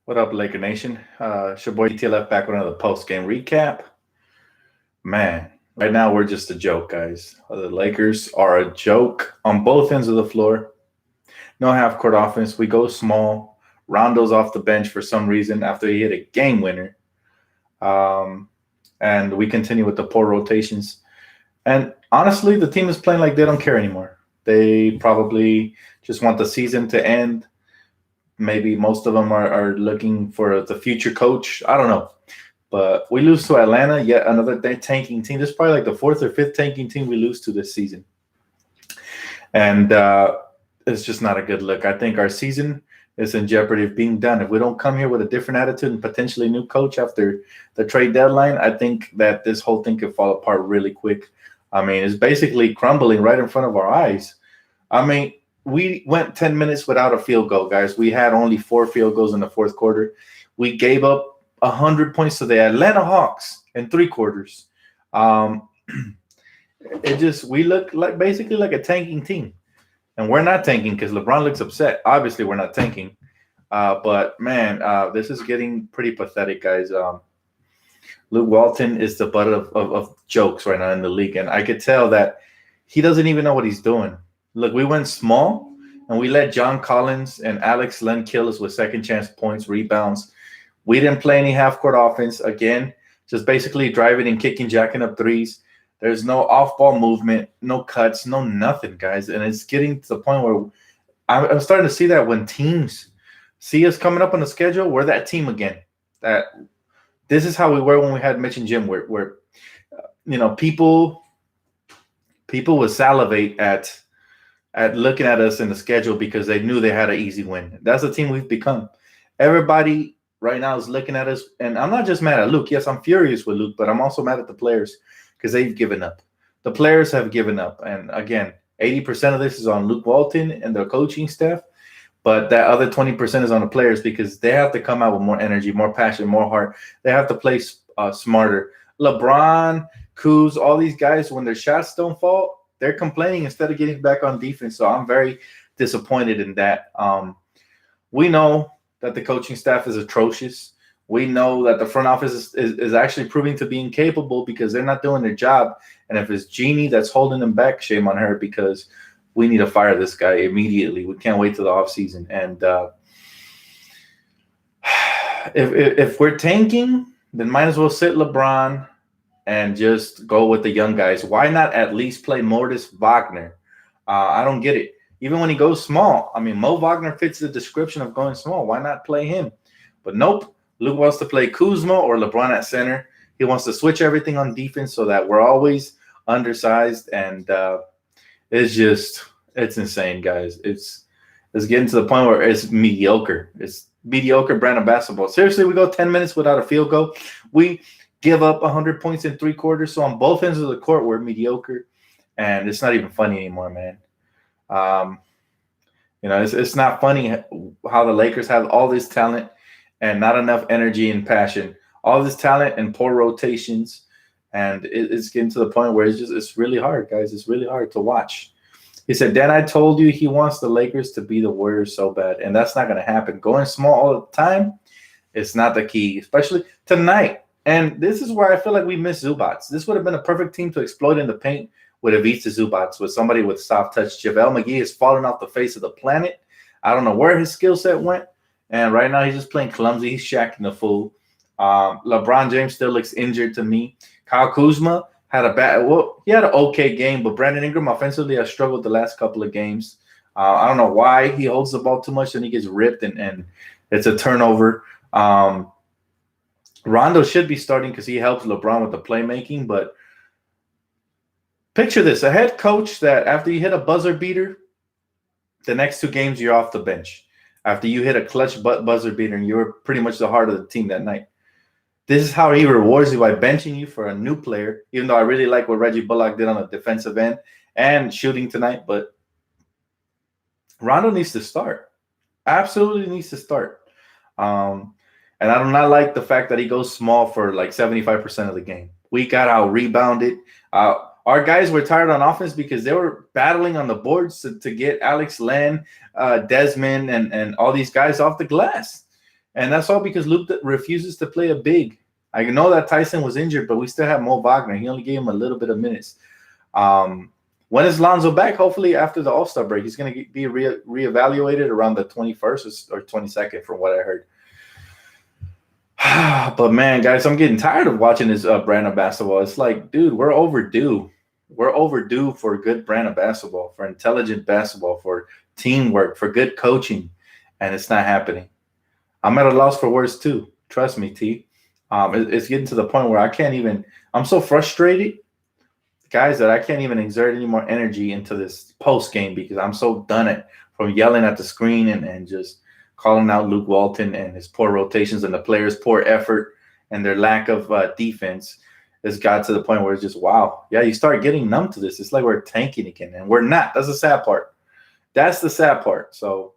What up, Laker Nation? It's your boy TLF back with another post game recap. Man, right now we're just a joke, guys. The Lakers are a joke on both ends of the floor. No half court offense. We go small. Rondo's off the bench for some reason after he hit a game winner. Um, and we continue with the poor rotations. And honestly, the team is playing like they don't care anymore. They probably just want the season to end. Maybe most of them are looking for the future coach. I don't know. But we lose to Atlanta, yet another tanking team. This is probably like the fourth or fifth tanking team we lose to this season. And it's just not a good look. I think our season is in jeopardy of being done. If we don't come here with a different attitude and potentially a new coach after the trade deadline, I think that this whole thing could fall apart really quick. I mean, it's basically crumbling right in front of our eyes. I mean, we went 10 minutes without a field goal, guys. We had only 4 field goals in the fourth quarter. We gave up 100 points to the Atlanta Hawks in 3 quarters. Um, we look like basically like a tanking team. And we're not tanking because LeBron looks upset. Obviously, we're not tanking. But, man, this is getting pretty pathetic, guys. Luke Walton is the butt of jokes right now in the league. And I could tell that he doesn't even know what he's doing. Look, we went small, and we let John Collins and Alex Len kill us with second chance points, rebounds. We didn't play any half-court offense. Again, just basically driving and kicking, jacking up threes. There's no off-ball movement, no cuts, no nothing, guys. And it's getting to the point where I'm starting to see that when teams see us coming up on the schedule, we're that team again. That this is how we were when we had Mitch and Jim, where people would salivate at looking at us in the schedule because they knew they had an easy win. That's the team we've become. Everybody right now is looking at us, and I'm not just mad at Luke. Yes, I'm furious with Luke, but I'm also mad at the players because they've given up. The players have given up. And again, 80% of this is on Luke Walton and the coaching staff, but that other 20% is on the players because they have to come out with more energy, more passion, more heart. They have to play smarter. LeBron, Kuz, all these guys, when their shots don't fall, they're complaining instead of getting back on defense. So I'm very disappointed in that. We know that the coaching staff is atrocious. We know that the front office is actually proving to be incapable because they're not doing their job. And if it's Jeannie that's holding them back, shame on her because we need to fire this guy immediately. We can't wait till the offseason. And if we're tanking, then might as well sit LeBron and just go with the young guys. Why not at least play Mortis Wagner? I don't get it. Even when he goes small, I mean, Mo Wagner fits the description of going small. Why not play him? But nope. Luke wants to play Kuzma or LeBron at center. He wants to switch everything on defense so that we're always undersized. And it's insane, guys. It's getting to the point where it's mediocre. It's mediocre brand of basketball. Seriously, we go 10 minutes without a field goal. We give up 100 points in 3 quarters. So on both ends of the court, we're mediocre. And it's not even funny anymore, man. It's not funny how the Lakers have all this talent and not enough energy and passion. All this talent and poor rotations. And it's getting to the point where it's really hard, guys. It's really hard to watch. He said, Dan, I told you he wants the Lakers to be the Warriors so bad. And that's not going to happen. Going small all the time is not the key, especially tonight. And this is where I feel like we miss Zubats. This would have been a perfect team to exploit in the paint with Ivica Zubats, with somebody with soft touch. JaVale McGee has fallen off the face of the planet. I don't know where his skill set went. And right now he's just playing clumsy. He's shacking the fool. LeBron James still looks injured to me. Kyle Kuzma had he had an okay game, but Brandon Ingram offensively has struggled the last couple of games. I don't know why he holds the ball too much and he gets ripped and it's a turnover. Rondo should be starting because he helps LeBron with the playmaking, but picture this, a head coach that after you hit a buzzer beater, the next 2 games you're off the bench. After you hit a clutch buzzer beater and you're pretty much the heart of the team that night. This is how he rewards you by benching you for a new player, even though I really like what Reggie Bullock did on the defensive end and shooting tonight. But Rondo needs to start. Absolutely needs to start. And I do not like the fact that he goes small for like 75% of the game. We got out-rebounded. Our guys were tired on offense because they were battling on the boards to get Alex Len, Desmond, and all these guys off the glass. And that's all because Luke refuses to play a big. I know that Tyson was injured, but we still have Mo Wagner. He only gave him a little bit of minutes. When is Lonzo back? Hopefully after the All-Star break. He's going to be reevaluated around the 21st or 22nd from what I heard. But, man, guys, I'm getting tired of watching this brand of basketball. It's like, dude, we're overdue. We're overdue for a good brand of basketball, for intelligent basketball, for teamwork, for good coaching, and it's not happening. I'm at a loss for words too. Trust me, T. It's getting to the point where I can't even – I'm so frustrated, guys, that I can't even exert any more energy into this post game because I'm so done from yelling at the screen and just calling out Luke Walton and his poor rotations and the players' poor effort and their lack of defense. It's got to the point where it's just, wow. Yeah, you start getting numb to this. It's like we're tanking again, and we're not. That's the sad part. That's the sad part. So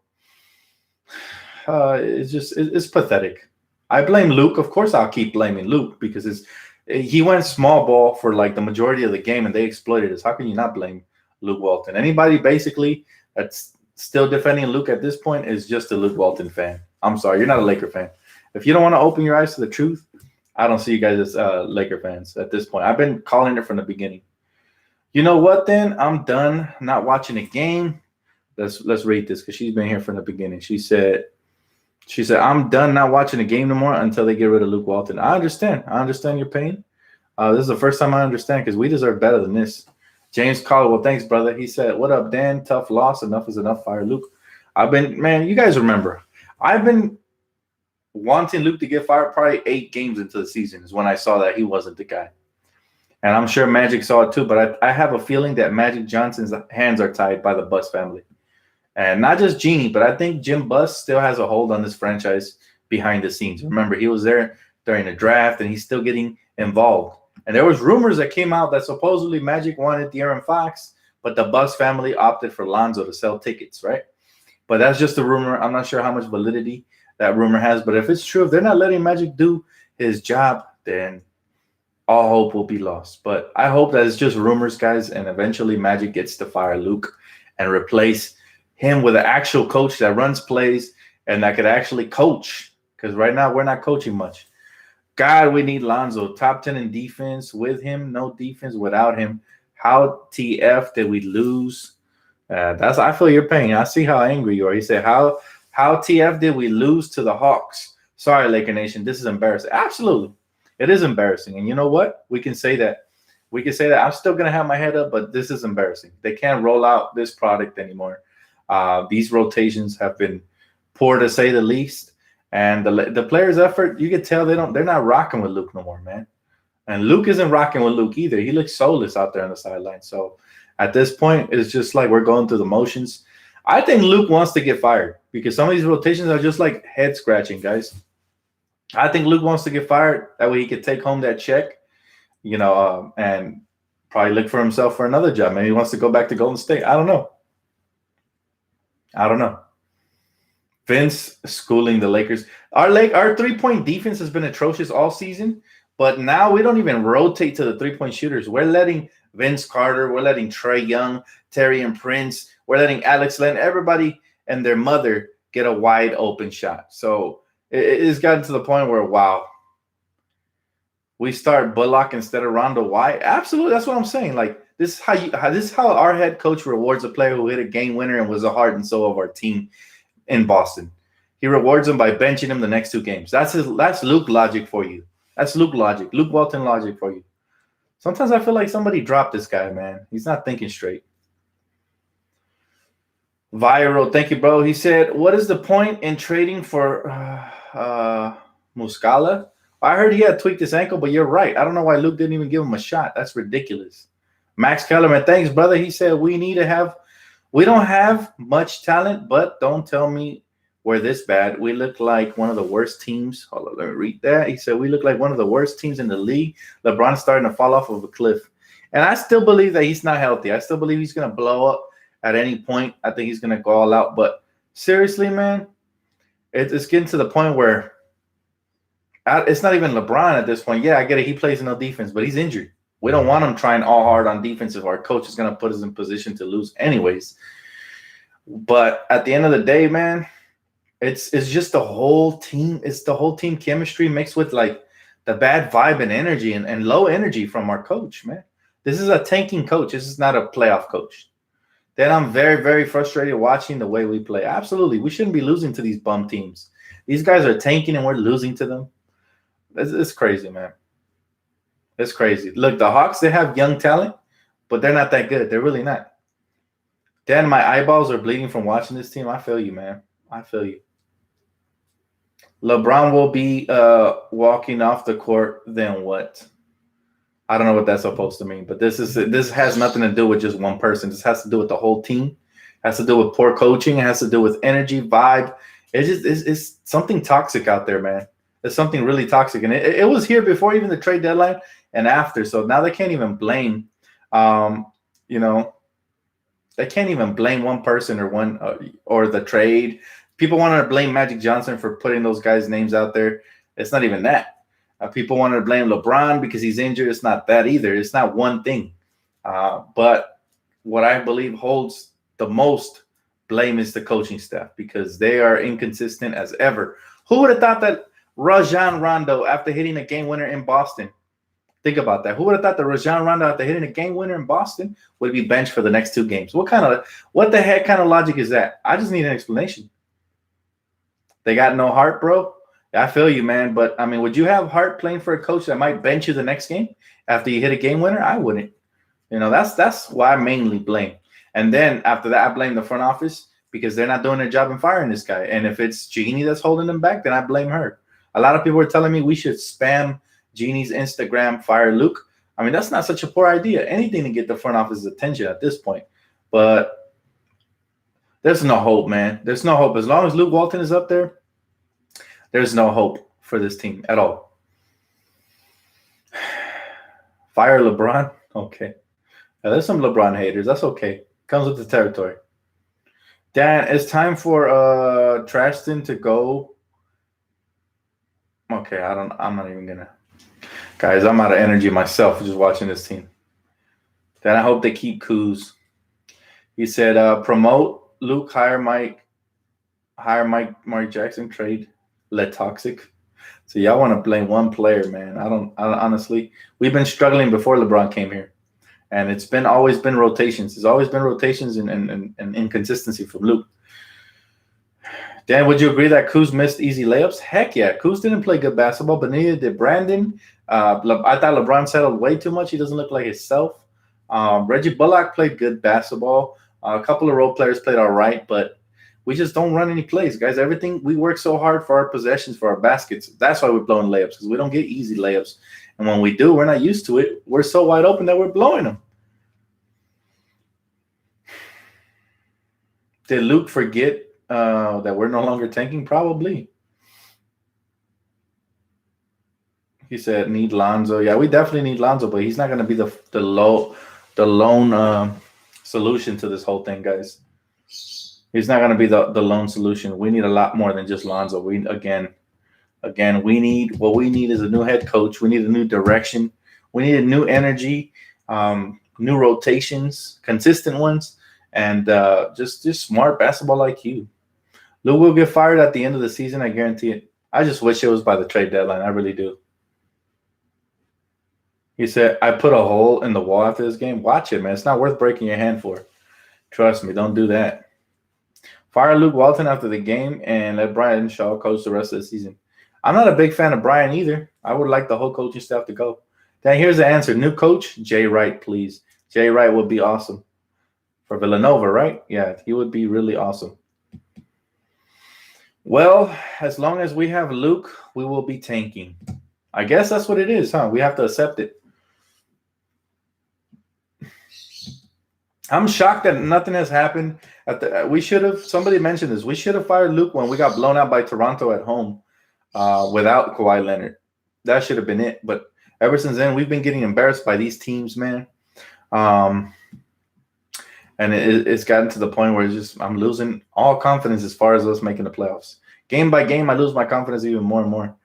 it's pathetic. I blame Luke. Of course, I'll keep blaming Luke because he went small ball for like the majority of the game, and they exploited us. How can you not blame Luke Walton? Anybody basically that's still defending Luke at this point is just a Luke Walton fan. I'm sorry, you're not a Laker fan. If you don't want to open your eyes to the truth, I don't see you guys as Laker fans at this point. I've been calling it from the beginning. You know what, then? I'm done not watching a game. Let's read this because she's been here from the beginning. She said, I'm done not watching a game no more until they get rid of Luke Walton. I understand. I understand your pain. This is the first time I understand because we deserve better than this. James Caldwell, thanks, brother. He said, what up, Dan? Tough loss. Enough is enough. Fire Luke. Man, you guys remember. I've been wanting Luke to get fired probably 8 games into the season is when I saw that he wasn't the guy. And I'm sure Magic saw it too, but I have a feeling that Magic Johnson's hands are tied by the Buss family. And not just Jeanie, but I think Jim Buss still has a hold on this franchise behind the scenes. Remember, he was there during the draft, and he's still getting involved. And there was rumors that came out that supposedly Magic wanted De'Aaron Fox, but the Buss family opted for Lonzo to sell tickets, right? But that's just a rumor. I'm not sure how much validity that rumor has. But if it's true, if they're not letting Magic do his job, then all hope will be lost. But I hope that it's just rumors, guys, and eventually Magic gets to fire Luke and replace him with an actual coach that runs plays and that could actually coach. Because right now we're not coaching much. God, we need Lonzo. Top 10 in defense with him. No defense without him. How TF did we lose? I feel your pain. I see how angry you are. He said, how TF did we lose to the Hawks? Sorry, Laker Nation. This is embarrassing. Absolutely. It is embarrassing. And you know what? We can say that. I'm still going to have my head up, but this is embarrassing. They can't roll out this product anymore. These rotations have been poor to say the least. And the players' effort, you can tell they're not rocking with Luke no more, man. And Luke isn't rocking with Luke either. He looks soulless out there on the sideline. So at this point, it's just like we're going through the motions. I think Luke wants to get fired because some of these rotations are just like head scratching, guys. I think Luke wants to get fired. That way he could take home that check, and probably look for himself for another job. Maybe he wants to go back to Golden State. I don't know. Vince schooling the Lakers. Our three-point defense has been atrocious all season, but now we don't even rotate to the three-point shooters. We're letting Vince Carter, we're letting Trae Young, Taurean Prince, we're letting Alex Len, everybody and their mother get a wide open shot. So it's gotten to the point where, wow, we start Bullock instead of Rondo White. Absolutely, that's what I'm saying. Like this is how our head coach rewards a player who hit a game winner and was the heart and soul of our team in Boston. He rewards him by benching him the next 2 games. That's Luke logic for you. That's Luke logic. Luke Walton logic for you. Sometimes I feel like somebody dropped this guy, man. He's not thinking straight. Viral, thank you, bro. He said, what is the point in trading for Muscala? I heard he had tweaked his ankle, but you're right. I don't know why Luke didn't even give him a shot. That's ridiculous. Max Kellerman, thanks, brother. He said, we don't have much talent, but don't tell me we're this bad. We look like one of the worst teams. Hold on, let me read that. He said, we look like one of the worst teams in the league. LeBron's starting to fall off of a cliff. And I still believe that he's not healthy. I still believe he's going to blow up at any point. I think he's going to go all out. But seriously, man, it's getting to the point where it's not even LeBron at this point. Yeah, I get it. He plays no defense, but he's injured. We don't want him trying all hard on defense if our coach is going to put us in position to lose anyways. But at the end of the day, man, It's just the whole team. It's the whole team chemistry mixed with like the bad vibe and energy and low energy from our coach, man. This is a tanking coach. This is not a playoff coach. Then I'm very, very frustrated watching the way we play. Absolutely. We shouldn't be losing to these bum teams. These guys are tanking and we're losing to them. It's crazy, man. It's crazy. Look, the Hawks, they have young talent, but they're not that good. They're really not. Dan, my eyeballs are bleeding from watching this team. I feel you, man. I feel you. LeBron will be walking off the court. Then what? I don't know what that's supposed to mean, but this has nothing to do with just one person. This has to do with the whole team. It has to do with poor coaching. It has to do with energy, vibe. It's something toxic out there, man. It's something really toxic, and it was here before even the trade deadline and after. So now they can't even blame, they can't even blame one person or the trade. People want to blame Magic Johnson for putting those guys' names out there. It's not even that. People want to blame LeBron because he's injured. It's not that either. It's not one thing. But what I believe holds the most blame is the coaching staff because they are inconsistent as ever. Who would have thought that Rajon Rondo, after hitting a game winner in Boston, think about that. Who would have thought that Rajon Rondo, after hitting a game winner in Boston, would be benched for the next 2 games? What the heck kind of logic is that? I just need an explanation. They got no heart, bro. I feel you, man. But, I mean, would you have heart playing for a coach that might bench you the next game after you hit a game winner? I wouldn't. That's why I mainly blame. And then after that, I blame the front office because they're not doing their job in firing this guy. And if it's Jeannie that's holding them back, then I blame her. A lot of people are telling me we should spam Jeannie's Instagram, fire Luke. I mean, that's not such a poor idea. Anything to get the front office's attention at this point. But there's no hope, man. There's no hope. As long as Luke Walton is up there, there's no hope for this team at all. Fire LeBron? Okay. Now, there's some LeBron haters. That's okay. Comes with the territory. Dan, it's time for Trashton to go. Okay, I'm not even gonna. Guys, I'm out of energy myself just watching this team. Then I hope they keep Kuz. He said, promote Luke, hire Mike Jackson, trade let toxic. So y'all want to blame one player, man. I honestly, we've been struggling before LeBron came here. And it's always been rotations. It's always been rotations and inconsistency from Luke. Dan, would you agree that Kuz missed easy layups? Heck yeah. Kuz didn't play good basketball, but neither did Brandon. I thought LeBron settled way too much. He doesn't look like himself. Reggie Bullock played good basketball. A couple of role players played all right, but we just don't run any plays, guys. Everything, we work so hard for our possessions, for our baskets. That's why we're blowing layups, because we don't get easy layups. And when we do, we're not used to it. We're so wide open that we're blowing them. Did Luke forget that we're no longer tanking? Probably. He said, need Lonzo. Yeah, we definitely need Lonzo, but he's not going to be the lone solution to this whole thing, guys. He's not going to be the lone solution. We need a lot more than just Lonzo. We need what we need is a new head coach. We need a new direction. We need a new energy, new rotations, consistent ones, and just smart basketball IQ. Luke will get fired at the end of the season. I guarantee it. I just wish it was by the trade deadline. I really do. He said, I put a hole in the wall after this game. Watch it, man. It's not worth breaking your hand for. Trust me. Don't do that. Fire Luke Walton after the game and let Brian Shaw coach the rest of the season. I'm not a big fan of Brian either. I would like the whole coaching staff to go. Then here's the answer. New coach, Jay Wright, please. Jay Wright would be awesome. For Villanova, right? Yeah, he would be really awesome. Well, as long as we have Luke, we will be tanking. I guess that's what it is, huh? We have to accept it. I'm shocked that nothing has happened. Somebody mentioned this. We should have fired Luke when we got blown out by Toronto at home without Kawhi Leonard. That should have been it. But ever since then, we've been getting embarrassed by these teams, man. And it's gotten to the point where I'm losing all confidence as far as us making the playoffs. Game by game, I lose my confidence even more and more.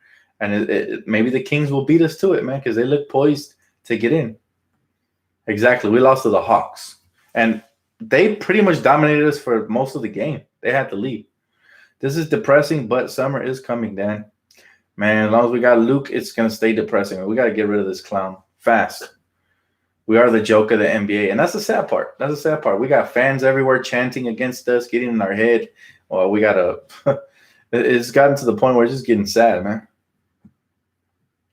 And maybe the Kings will beat us to it, man, because they look poised to get in. Exactly. We lost to the Hawks. And they pretty much dominated us for most of the game. They had to lead. This is depressing, but summer is coming, Dan. Man, as long as we got Luke, it's gonna stay depressing. We gotta get rid of this clown fast. We are the joke of the NBA, and that's the sad part. That's the sad part. We got fans everywhere chanting against us, getting in our head. Well, we gotta. It's gotten to the point where it's just getting sad, man.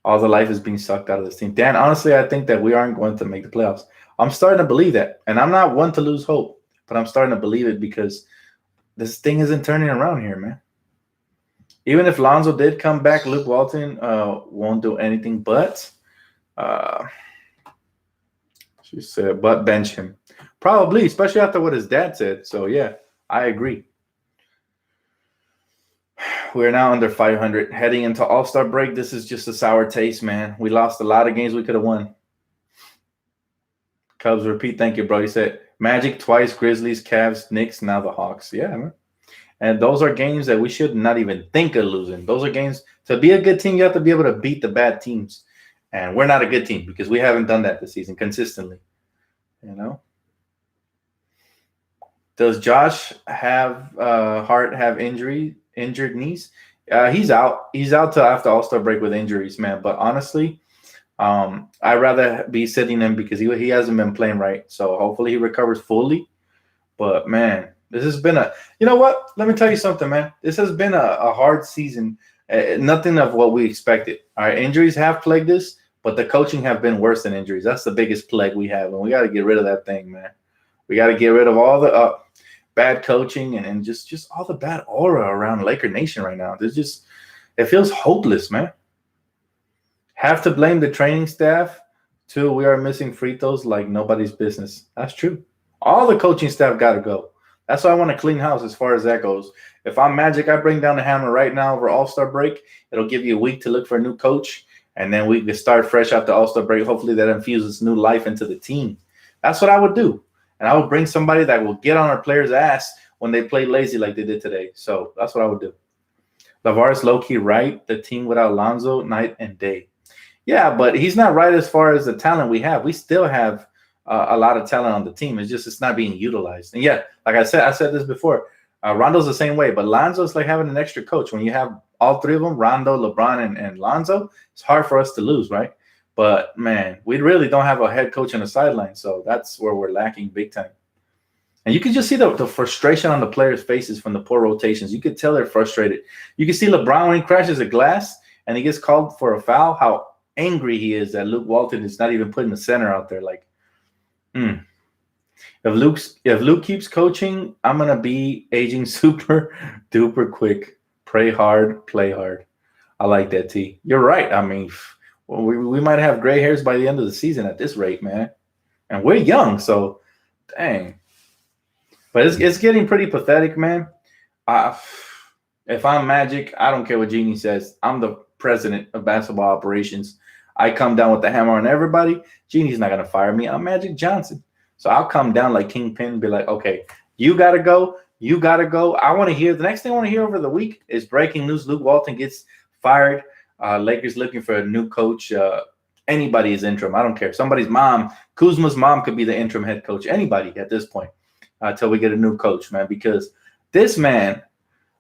All the life is being sucked out of this team. Dan, honestly, I think that we aren't going to make the playoffs. I'm starting to believe that, and I'm not one to lose hope, but I'm starting to believe it because this thing isn't turning around here, man. Even if Lonzo did come back, Luke Walton won't do anything but. She said, but bench him. Probably, especially after what his dad said. So, yeah, I agree. We're now under 500. Heading into All-Star break, this is just a sour taste, man. We lost a lot of games we could have won. Cubs repeat. Thank you, bro. He said, Magic twice, Grizzlies, Cavs, Knicks, now the Hawks. Yeah, man. And those are games that we should not even think of losing. Those are games, to be a good team, you have to be able to beat the bad teams. And we're not a good team because we haven't done that this season consistently. You know? Does Josh Hart have injured knees? He's out. He's out till after All-Star break with injuries, man. But honestly, I'd rather be sitting him because he hasn't been playing right. So hopefully he recovers fully. But, man, this has been you know what? Let me tell you something, man. This has been a hard season. Nothing of what we expected. Our injuries have plagued us, but the coaching have been worse than injuries. That's the biggest plague we have, and we got to get rid of that thing, man. We got to get rid of all the bad coaching and just all the bad aura around Laker Nation right now. It feels hopeless, man. Have to blame the training staff. 2, we are missing free throws like nobody's business. That's true. All the coaching staff got to go. That's why I want to clean house as far as that goes. If I'm Magic, I bring down the hammer right now over All-Star break. It'll give you a week to look for a new coach, and then we can start fresh after All-Star break. Hopefully that infuses new life into the team. That's what I would do. And I would bring somebody that will get on our players' ass when they play lazy like they did today. So that's what I would do. LeVar's low-key right. The team without Lonzo, night and day. Yeah, but he's not right as far as the talent we have. We still have a lot of talent on the team. It's not being utilized. And yeah, like I said this before. Rondo's the same way, but Lonzo's like having an extra coach. When you have all three of them, Rondo, LeBron, and Lonzo, it's hard for us to lose, right? But, man, we really don't have a head coach on the sideline, so that's where we're lacking big time. And you can just see the frustration on the players' faces from the poor rotations. You could tell they're frustrated. You can see LeBron when he crashes a glass and he gets called for a foul, how angry he is that Luke Walton is not even putting the center out there. Like, If Luke keeps coaching, I'm gonna be aging super duper quick. Pray hard, play hard. I like that, T. You're right. I mean, we might have gray hairs by the end of the season at this rate, man. And we're young, so dang. But it's getting pretty pathetic, man. If I'm Magic, I don't care what Jeanie says. I'm the president of basketball operations. I come down with the hammer on everybody. Jeanie's not gonna fire me. I'm Magic Johnson. So I'll come down like Kingpin and be like, okay, you got to go. You got to go. I want to hear – the next thing I want to hear over the week is breaking news. Luke Walton gets fired. Lakers looking for a new coach. Anybody is interim. I don't care. Somebody's mom, Kuzma's mom could be the interim head coach. Anybody at this point until we get a new coach, man, because this man,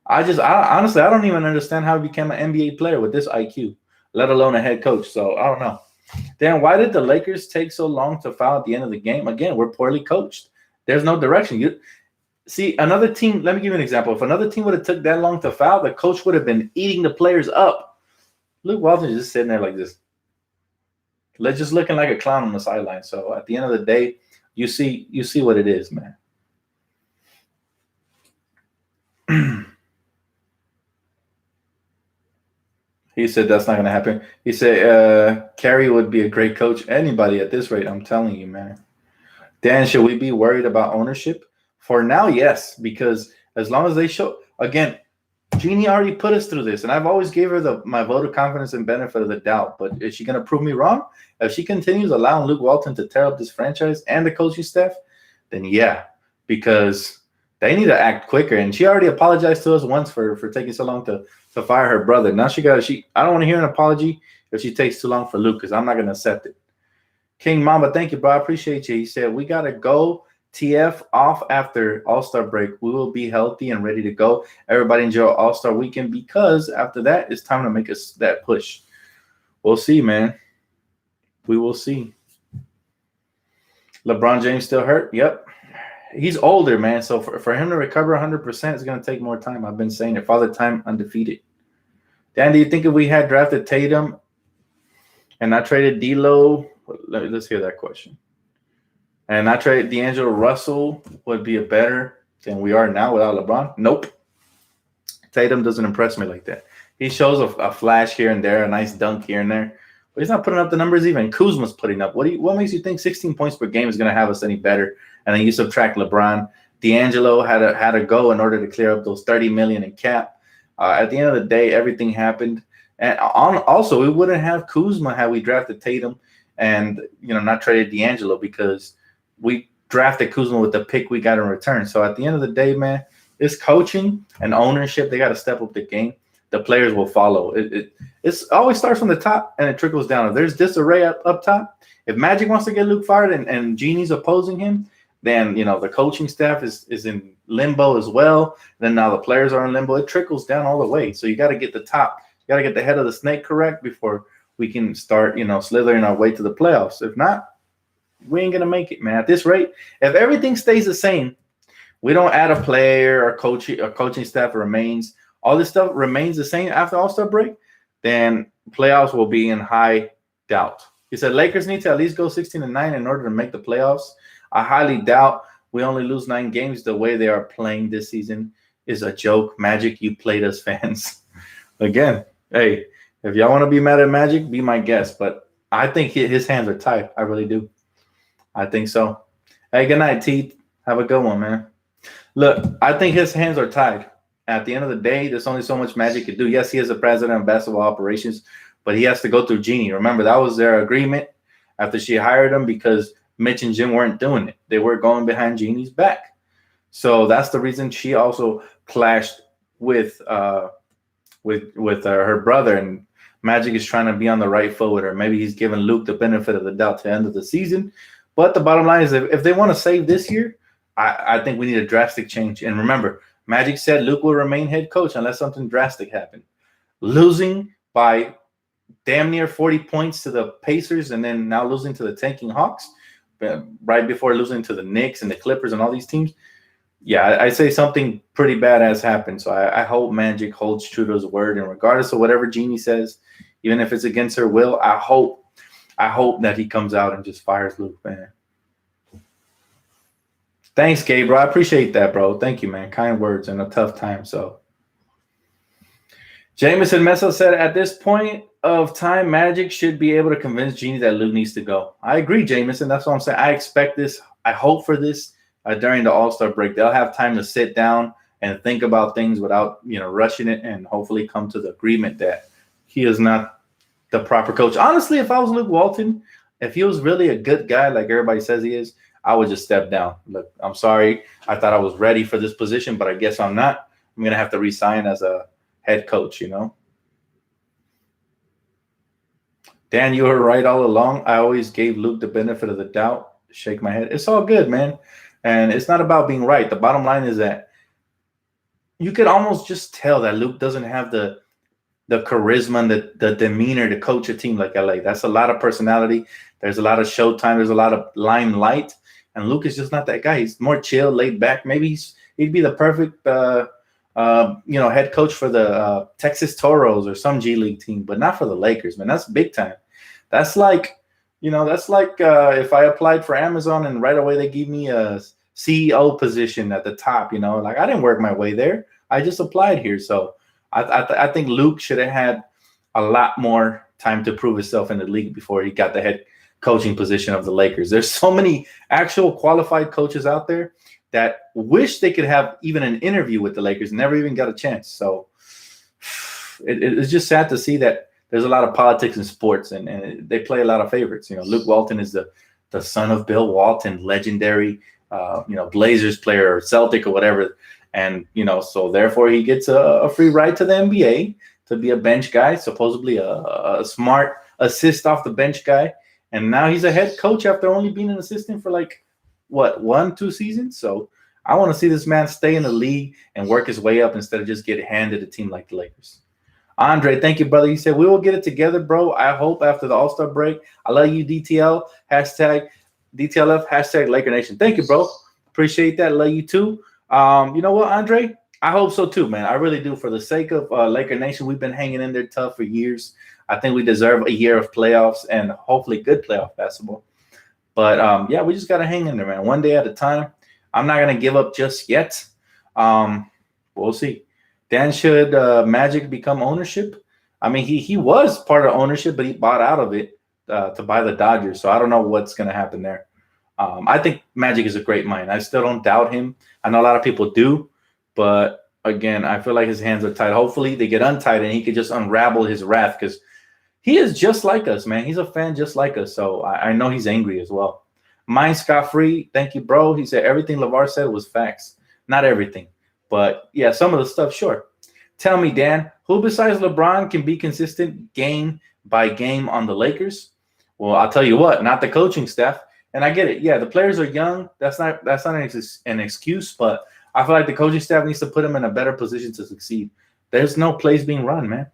honestly, I don't even understand how he became an NBA player with this IQ, let alone a head coach. So I don't know. Dan, why did the Lakers take so long to foul at the end of the game? Again, we're poorly coached. There's no direction. You see, another team, let me give you an example. If another team would have took that long to foul, the coach would have been eating the players up. Luke Walton is just sitting there like this. Just looking like a clown on the sideline. So at the end of the day, you see what it is, man. He said that's not going to happen. He said Carey would be a great coach. Anybody at this rate, I'm telling you, man. Dan, should we be worried about ownership? For now, yes, because as long as they show – again, Jeanie already put us through this, and I've always gave her my vote of confidence and benefit of the doubt. But is she going to prove me wrong? If she continues allowing Luke Walton to tear up this franchise and the coaching staff, then yeah, because they need to act quicker. And she already apologized to us once for taking so long to fire her brother. Now I don't want to hear an apology if she takes too long for Luke, because I'm not going to accept it. King Mamba, thank you, bro. I appreciate you. He said, we got to go TF off after All-Star break. We will be healthy and ready to go. Everybody enjoy All-Star weekend because after that, it's time to make us that push. We'll see, man. We will see. LeBron James still hurt? Yep. He's older, man. So for him to recover 100% is going to take more time. I've been saying it. Father Time undefeated. Dan, do you think if we had drafted Tatum and I traded D'Lo, let's hear that question. And I traded D'Angelo Russell, would be a better than we are now without LeBron? Nope. Tatum doesn't impress me like that. He shows a flash here and there, a nice dunk here and there. But he's not putting up the numbers even Kuzma's putting up. What makes you think 16 points per game is going to have us any better? And then you subtract LeBron. D'Angelo had to go in order to clear up those $30 million in cap. At the end of the day, everything happened. And also, we wouldn't have Kuzma had we drafted Tatum and not traded D'Angelo because we drafted Kuzma with the pick we got in return. So at the end of the day, man, it's coaching and ownership. They got to step up the game. The players will follow. It always starts from the top and it trickles down. If there's disarray up top, if Magic wants to get Luke fired and Genie's opposing him, then the coaching staff is in limbo as well. Then now the players are in limbo. It trickles down all the way. So you got to get the top. You got to get the head of the snake correct before we can start, slithering our way to the playoffs. If not, we ain't gonna make it, man. At this rate, if everything stays the same, we don't add a player or coaching staff remains. All this stuff remains the same after All-Star break, then playoffs will be in high doubt. He said Lakers need to at least go 16-9 in order to make the playoffs. I highly doubt we only lose 9 games. The way they are playing this season is a joke. Magic, you played us, fans. Again, hey, if y'all want to be mad at Magic, be my guest. But I think his hands are tied. I really do. I think so. Hey, good night, Teeth. Have a good one, man. Look, I think his hands are tied. At the end of the day, there's only so much Magic can do. Yes, he is the president of basketball operations, but he has to go through Jeanie. Remember, that was their agreement after she hired him because Mitch and Jim weren't doing it. They were going behind Jeanie's back. So that's the reason she also clashed with her brother, and Magic is trying to be on the right foot with her. Maybe he's giving Luke the benefit of the doubt to the end of the season. But the bottom line is if they want to save this year, I think we need a drastic change. And remember, Magic said Luke will remain head coach unless something drastic happened. Losing by damn near 40 points to the Pacers and then now losing to the tanking Hawks right before losing to the Knicks and the Clippers and all these teams. Yeah, I say something pretty bad has happened. So I hope Magic holds true to his word. And regardless of whatever Jeanie says, even if it's against her will, I hope that he comes out and just fires Luke, man. Thanks, Gabe, bro. I appreciate that, bro. Thank you, man. Kind words in a tough time. So Jameson Messa said, at this point of time, Magic should be able to convince Jeanie that Luke needs to go. I agree, Jameson. That's what I'm saying. I expect this. I hope for this during the All-Star break. They'll have time to sit down and think about things without, rushing it and hopefully come to the agreement that he is not the proper coach. Honestly, if I was Luke Walton, if he was really a good guy like everybody says he is, I would just step down. Look, I'm sorry. I thought I was ready for this position, but I guess I'm not. I'm going to have to resign as a head coach, Dan, you were right all along. I always gave Luke the benefit of the doubt. Shake my head. It's all good, man. And it's not about being right. The bottom line is that you could almost just tell that Luke doesn't have the charisma and the demeanor to coach a team like LA. That's a lot of personality. There's a lot of showtime. There's a lot of limelight. And Luke is just not that guy. He's more chill, laid back. Maybe he'd be the perfect, head coach for the Texas Toros or some G League team, but not for the Lakers, man. That's big time. That's like if I applied for Amazon and right away they give me a CEO position at the top, like I didn't work my way there. I just applied here. So I think Luke should have had a lot more time to prove himself in the league before he got the head coaching position of the Lakers. There's so many actual qualified coaches out there that wish they could have even an interview with the Lakers, never even got a chance. So it's just sad to see that there's a lot of politics in sports and they play a lot of favorites. Luke Walton is the son of Bill Walton, legendary, Blazers player or Celtic or whatever. And, so therefore he gets a free ride to the NBA to be a bench guy, supposedly a smart assist off the bench guy. And now he's a head coach after only being an assistant for like what, 1, 2 seasons. So I want to see this man stay in the league and work his way up instead of just get handed a team like the Lakers. Andre, thank you, brother. He said, we will get it together, bro. I hope after the All-Star break. I love you, DTL. Hashtag DTLF, hashtag Laker Nation. Thank you, bro. Appreciate that. Love you, too. You know what, Andre? I hope so, too, man. I really do. For the sake of Laker Nation, we've been hanging in there tough for years. I think we deserve a year of playoffs and hopefully good playoff basketball. But, yeah, we just got to hang in there, man. One day at a time. I'm not going to give up just yet. We'll see. Dan, should Magic become ownership? I mean, he was part of ownership, but he bought out of it to buy the Dodgers. So I don't know what's going to happen there. I think Magic is a great mind. I still don't doubt him. I know a lot of people do. But, again, I feel like his hands are tied. Hopefully they get untied and he can just unravel his wrath because he is just like us, man. He's a fan just like us. So I know he's angry as well. Mine Scott-Free, thank you, bro. He said everything LeVar said was facts. Not everything. But, yeah, some of the stuff, sure. Tell me, Dan, who besides LeBron can be consistent game by game on the Lakers? Well, I'll tell you what, not the coaching staff. And I get it. Yeah, the players are young. That's not an excuse, but I feel like the coaching staff needs to put them in a better position to succeed. There's no plays being run, man.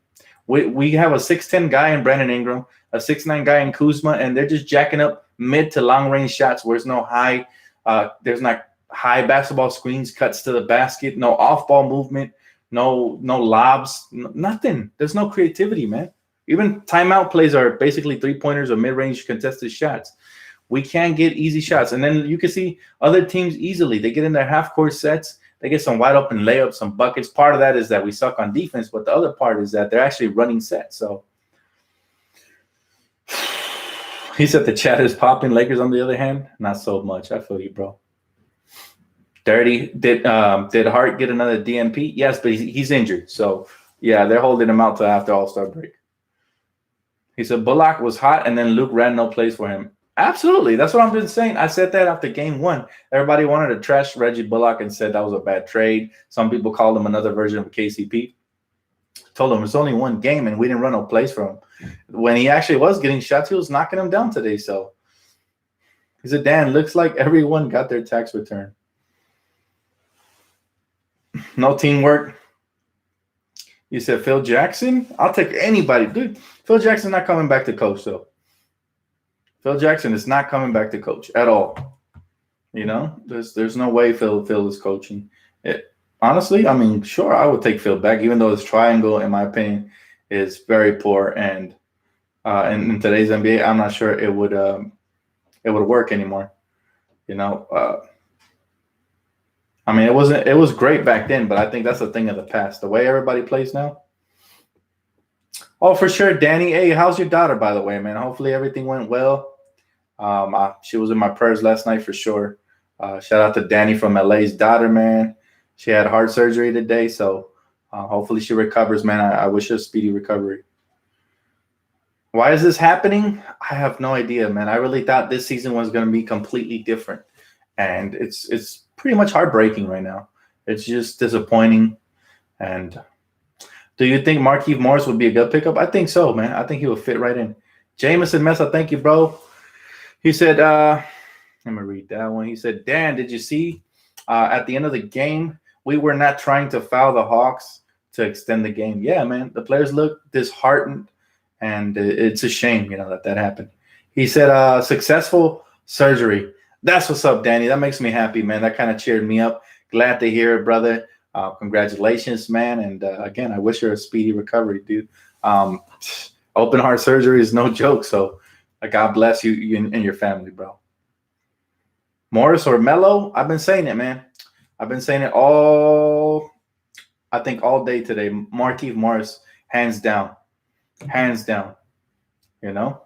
We have a 6'10 guy in Brandon Ingram, a 6'9 guy in Kuzma, and they're just jacking up mid to long range shots where there's not high basketball screens, cuts to the basket, no off ball movement, no lobs, nothing. There's no creativity, man. Even timeout plays are basically 3-pointers or mid range contested shots. We can't get easy shots. And then you can see other teams easily. They get in their half court sets. They get some wide open layups, some buckets. Part of that is that we suck on defense, but the other part is that they're actually running sets. So he said the chat is popping. Lakers, on the other hand, not so much. I feel you, bro. Dirty. Did Hart get another DNP? Yes, but he's injured. So, yeah, they're holding him out till after All-Star break. He said Bullock was hot, and then Luke ran no plays for him. Absolutely. That's what I've been saying. I said that after game 1. Everybody wanted to trash Reggie Bullock and said that was a bad trade. Some people called him another version of KCP. Told him it's only one game, and we didn't run no plays for him. When he actually was getting shots, he was knocking them down today. So he said, Dan, looks like everyone got their tax return. No teamwork. You said Phil Jackson? I'll take anybody. Dude, Phil Jackson's not coming back to coach, though. Phil Jackson is not coming back to coach at all. You know, there's no way Phil is coaching. Honestly, I mean, sure, I would take Phil back, even though his triangle, in my opinion, is very poor. And in today's NBA, I'm not sure it would work anymore. You know, I mean, it was great back then, but I think that's a thing of the past. The way everybody plays now. Oh, for sure, Danny. Hey, how's your daughter, by the way, man? Hopefully everything went well. She was in my prayers last night for sure. Shout out to Danny from LA's daughter, man. She had heart surgery today, so hopefully she recovers, man. I wish her a speedy recovery. Why is this happening? I have no idea, man. I really thought this season was going to be completely different, and it's pretty much heartbreaking right now. It's just disappointing. And do you think Markieff Morris would be a good pickup? I think so, man. I think he would fit right in. Jameson Mesa, thank you, bro. He said, let me read that one. He said, Dan, did you see at the end of the game, we were not trying to foul the Hawks to extend the game? Yeah, man. The players look disheartened, and it's a shame, you know, that happened. He said, successful surgery. That's what's up, Danny. That makes me happy, man. That kind of cheered me up. Glad to hear it, brother. Congratulations, man. And, again, I wish her a speedy recovery, dude. Open heart surgery is no joke, so God bless you and your family, bro. Morris or Melo? I've been saying it, man. I've been saying it all day today. Markieff Morris, hands down. Hands down. You know?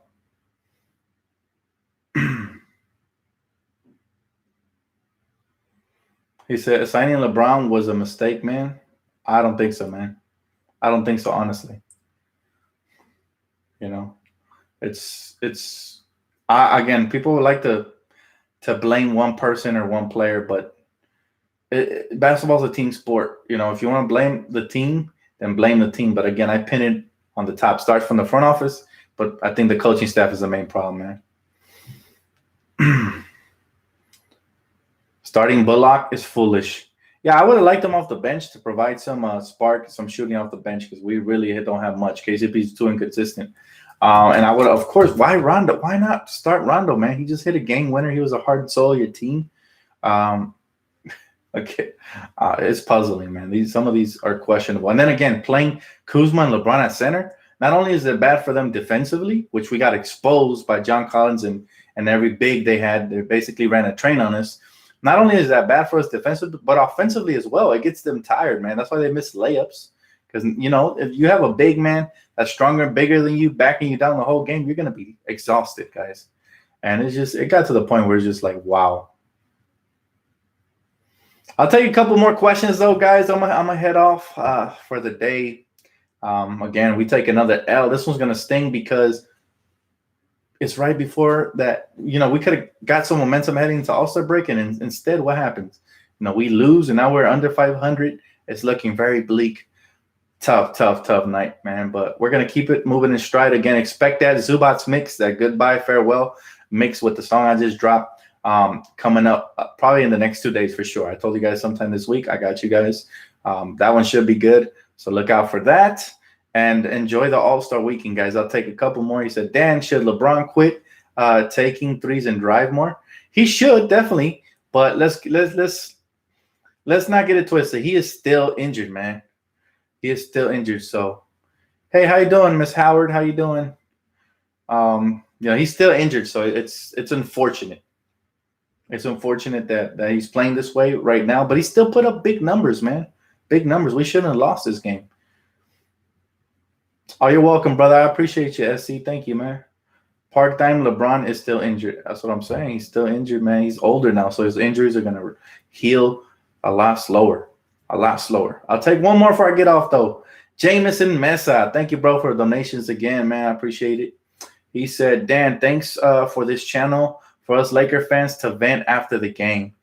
He said, signing LeBron was a mistake, man. I don't think so, man. I don't think so, honestly. You know? Again, people would like to blame one person or one player, but basketball is a team sport. You know, if you want to blame the team, then blame the team. But again, I pin it on the top. Starts from the front office, but I think the coaching staff is the main problem, man. Starting Bullock is foolish. Yeah, I would have liked him off the bench to provide some spark, some shooting off the bench because we really don't have much. KCP's too inconsistent. And I would, of course, why Rondo? Why not start Rondo, man? He just hit a game winner. He was a heart and soul of your team. Okay, it's puzzling, man. Some of these are questionable. And then again, playing Kuzma and LeBron at center, not only is it bad for them defensively, which we got exposed by John Collins and every big they had. They basically ran a train on us. Not only is that bad for us defensively, but offensively as well. It gets them tired, man. That's why they miss layups. Because, you know, if you have a big man that's stronger and bigger than you, backing you down the whole game, you're going to be exhausted, guys. And it got to the point where it's just like, wow. I'll take a couple more questions, though, guys. I'm gonna head off for the day. Again, we take another L. This one's going to sting because it's right before that, you know, we could have got some momentum heading into All-Star break, and instead what happens? You know, we lose, and now we're under 500. It's looking very bleak. Tough night, man. But we're going to keep it moving in stride. Again, expect that Zubats mix, that goodbye, farewell mix with the song I just dropped coming up probably in the next 2 days for sure. I told you guys sometime this week. I got you guys. That one should be good. So look out for that. And enjoy the All-Star weekend, guys. I'll take a couple more. He said, Dan, should LeBron quit taking threes and drive more? He should, definitely. But let's not get it twisted. He is still injured, man. He is still injured. So, hey, how you doing, Miss Howard? How you doing? You know, he's still injured, so it's unfortunate. It's unfortunate that he's playing this way right now, but he still put up big numbers, man. Big numbers. We shouldn't have lost this game. Oh, you're welcome, brother. I appreciate you, SC. Thank you, man. Part-time LeBron is still injured. That's what I'm saying. He's still injured, man. He's older now, so his injuries are going to heal a lot slower. A lot slower. I'll take one more before I get off, though. Jameson Mesa. Thank you, bro, for the donations again, man. I appreciate it. He said, Dan, thanks for this channel for us Laker fans to vent after the game.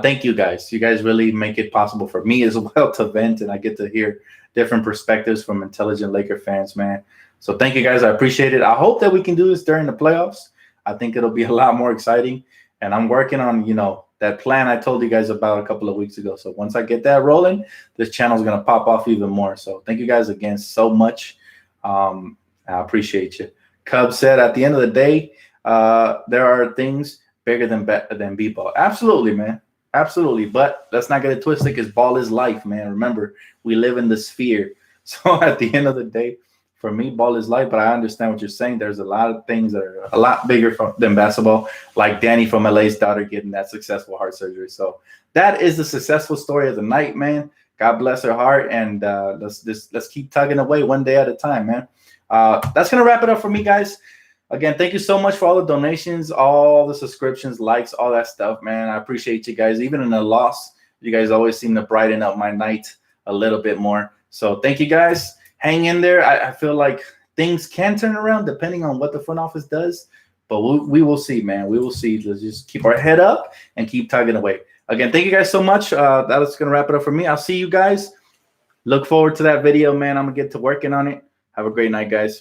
Thank you, guys. You guys really make it possible for me as well to vent, and I get to hear different perspectives from intelligent Laker fans, man. So thank you, guys. I appreciate it. I hope that we can do this during the playoffs. I think it'll be a lot more exciting. And I'm working on, you know, that plan I told you guys about a couple of weeks ago. So once I get that rolling, this channel is going to pop off even more. So thank you guys again so much. I appreciate you. Cub said, at the end of the day, there are things bigger than b-ball. Absolutely, man. Absolutely. But let's not get it twisted because ball is life, man. Remember, we live in the sphere. So at the end of the day, for me, ball is life. But I understand what you're saying. There's a lot of things that are a lot bigger than basketball, like Danny from LA's daughter getting that successful heart surgery. So that is the successful story of the night, man. God bless her heart. And let's keep tugging away one day at a time, man. That's going to wrap it up for me, guys. Again, thank you so much for all the donations, all the subscriptions, likes, all that stuff, man. I appreciate you guys. Even in a loss, you guys always seem to brighten up my night a little bit more. So thank you, guys. Hang in there. I feel like things can turn around depending on what the front office does. But we will see, man. We will see. Let's just keep our head up and keep tugging away. Again, thank you guys so much. That is going to wrap it up for me. I'll see you guys. Look forward to that video, man. I'm going to get to working on it. Have a great night, guys.